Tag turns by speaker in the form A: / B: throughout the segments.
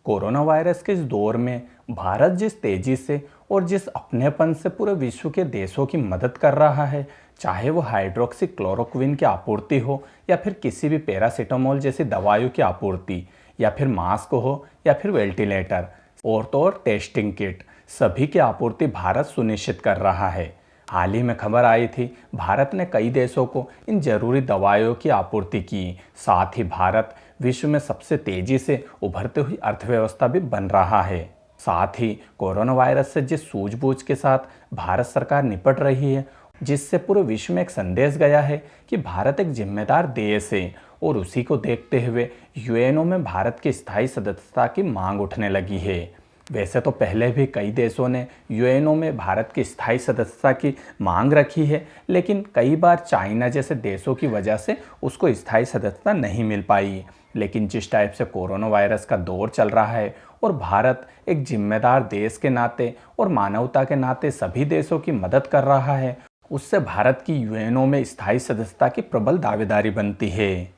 A: Corona virus के इस दौर में भारत जिस तेजी से और जिस अपनेपन से पूरे विश्व के देशों की मदद कर रहा है, चाहे वो हाइड्रोक्सी क्लोरोक्विन की आपूर्ति हो या फिर किसी भी पैरासीटामोल जैसी दवाइयों की आपूर्ति, या फिर मास्क हो या फिर वेंटिलेटर और तो और टेस्टिंग किट, सभी की आपूर्ति भारत सुनिश्चित कर रहा है। हाल ही में खबर आई थी, भारत ने कई देशों को इन जरूरी दवाइयों की आपूर्ति की। साथ ही भारत विश्व में सबसे तेजी से उभरती हुई अर्थव्यवस्था भी बन रहा है। साथ ही कोरोना वायरस से जिस सूझबूझ के साथ भारत सरकार निपट रही है, जिससे पूरे विश्व में एक संदेश गया है कि भारत एक जिम्मेदार देश है, और उसी को देखते हुए यूएनओ में भारत की स्थायी सदस्यता की मांग उठने लगी है। वैसे तो पहले भी कई देशों ने यूएनओ में भारत की स्थायी सदस्यता की मांग रखी है, लेकिन कई बार चाइना जैसे देशों की वजह से उसको स्थायी सदस्यता नहीं मिल पाई। लेकिन जिस टाइप से कोरोना वायरस का दौर चल रहा है और भारत एक जिम्मेदार देश के नाते और मानवता के नाते सभी देशों की मदद कर रहा है, उससे भारत की यूएनओ में स्थायी सदस्यता की प्रबल दावेदारी बनती है।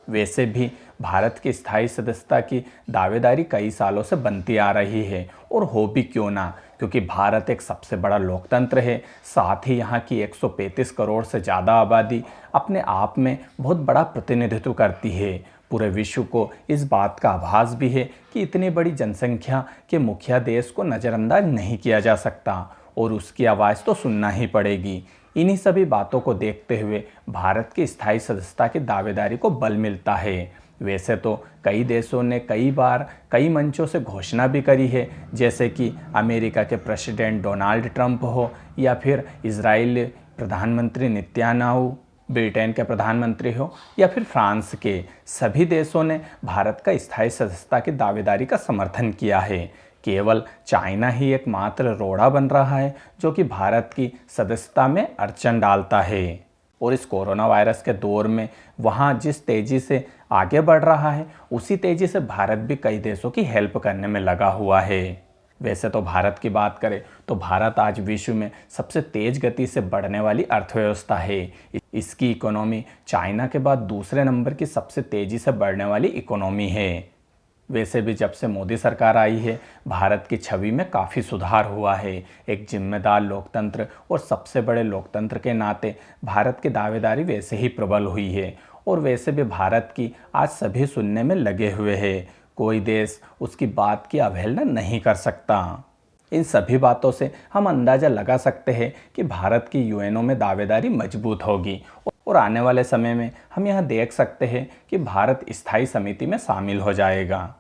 A: वैसे भी भारत की स्थायी सदस्यता की दावेदारी कई सालों से बनती आ रही है, और हो भी क्यों ना, क्योंकि भारत एक सबसे बड़ा लोकतंत्र है। साथ ही यहाँ की 135 करोड़ से ज़्यादा आबादी अपने आप में बहुत बड़ा प्रतिनिधित्व करती है। पूरे विश्व को इस बात का आभास भी है कि इतनी बड़ी जनसंख्या के मुखिया देश को नज़रअंदाज नहीं किया जा सकता, और उसकी आवाज़ तो सुनना ही पड़ेगी। इन्हीं सभी बातों को देखते हुए भारत की स्थायी सदस्यता की दावेदारी को बल मिलता है। वैसे तो कई देशों ने कई बार कई मंचों से घोषणा भी करी है, जैसे कि अमेरिका के प्रेसिडेंट डोनाल्ड ट्रंप हो, या फिर इजराइल प्रधानमंत्री नेतन्याहू, ब्रिटेन के प्रधानमंत्री हो, या फिर फ्रांस के। सभी देशों ने भारत का स्थायी सदस्यता की दावेदारी का समर्थन किया है। केवल चाइना ही एकमात्र रोड़ा बन रहा है जो कि भारत की सदस्यता में अड़चन डालता है। और इस कोरोना वायरस के दौर में वहाँ जिस तेज़ी से आगे बढ़ रहा है, उसी तेज़ी से भारत भी कई देशों की हेल्प करने में लगा हुआ है। वैसे तो भारत की बात करें तो भारत आज विश्व में सबसे तेज गति से बढ़ने वाली अर्थव्यवस्था है। इसकी इकोनॉमी चाइना के बाद दूसरे नंबर की सबसे तेज़ी से बढ़ने वाली इकोनॉमी है। वैसे भी जब से मोदी सरकार आई है, भारत की छवि में काफ़ी सुधार हुआ है। एक जिम्मेदार लोकतंत्र और सबसे बड़े लोकतंत्र के नाते भारत की दावेदारी वैसे ही प्रबल हुई है, और वैसे भी भारत की आज सभी सुनने में लगे हुए हैं। कोई देश उसकी बात की अवहेलना नहीं कर सकता। इन सभी बातों से हम अंदाज़ा लगा सकते हैं कि भारत की यूएनओ में दावेदारी मजबूत होगी, और आने वाले समय में हम यह देख सकते हैं कि भारत स्थायी समिति में शामिल हो जाएगा।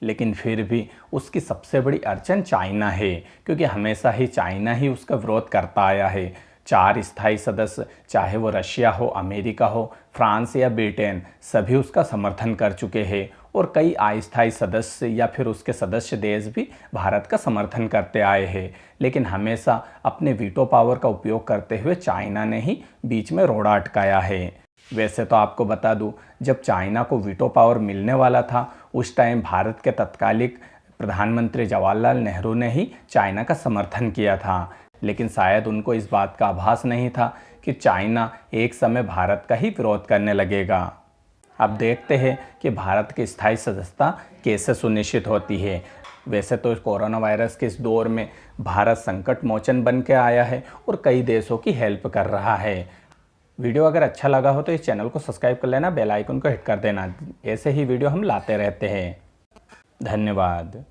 A: लेकिन फिर भी उसकी सबसे बड़ी अड़चन चाइना है, क्योंकि हमेशा ही चाइना ही उसका विरोध करता आया है। 4 स्थायी सदस्य, चाहे वो रशिया हो, अमेरिका हो, फ्रांस या ब्रिटेन, सभी उसका समर्थन कर चुके हैं, और कई अस्थायी सदस्य या फिर उसके सदस्य देश भी भारत का समर्थन करते आए हैं। लेकिन हमेशा अपने वीटो पावर का उपयोग करते हुए चाइना ने ही बीच में रोड़ा अटकाया है। वैसे तो आपको बता दूं, जब चाइना को वीटो पावर मिलने वाला था, उस टाइम भारत के तत्कालिक प्रधानमंत्री जवाहरलाल नेहरू ने ही चाइना का समर्थन किया था। लेकिन शायद उनको इस बात का आभास नहीं था कि चाइना एक समय भारत का ही विरोध करने लगेगा। अब देखते हैं कि भारत की स्थायी सदस्यता कैसे सुनिश्चित होती है। वैसे तो कोरोना वायरस के इस दौर में भारत संकट मोचन बन के आया है और कई देशों की हेल्प कर रहा है। वीडियो अगर अच्छा लगा हो तो इस चैनल को सब्सक्राइब कर लेना, बेल आइकन को हिट कर देना। ऐसे ही वीडियो हम लाते रहते हैं। धन्यवाद।